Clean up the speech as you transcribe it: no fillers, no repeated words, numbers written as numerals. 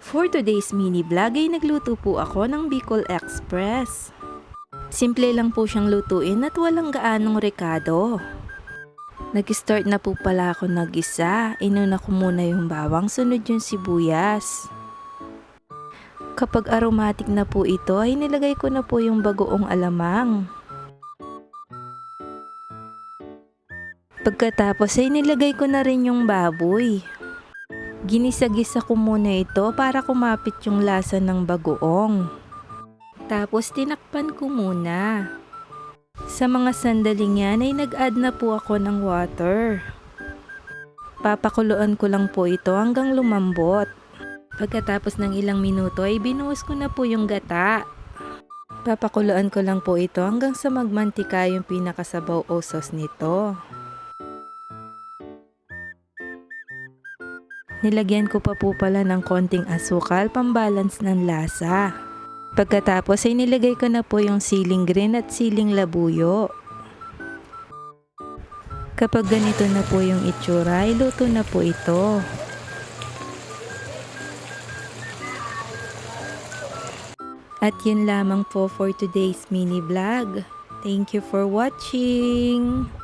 For today's mini vlog ay nagluto po ako ng Bicol Express. Simple lang po siyang lutuin at walang gaanong rekado. Nag-start na po pala ako nag-isa. Inuna ko muna yung bawang, sunod yung sibuyas. Kapag aromatic na po ito ay nilagay ko na po yung bagoong alamang. Pagkatapos ay nilagay ko na rin yung baboy. Ginisa-gisa ko muna ito para kumapit yung lasa ng bagoong. Tapos tinakpan ko muna. Sa mga sandaling yan ay nag-add na po ako ng water. Papakuluan ko lang po ito hanggang lumambot. Pagkatapos ng ilang minuto ay binuhos ko na po yung gata. Papakuluan ko lang po ito hanggang sa magmantika yung pinakasabaw o sauce nito. Nilagyan ko pa po pala ng konting asukal pambalance ng lasa. Pagkatapos ay nilagay ko na po yung siling green at siling labuyo. Kapag ganito na po yung itsura, ay luto na po ito. At yun lamang po for today's mini vlog. Thank you for watching!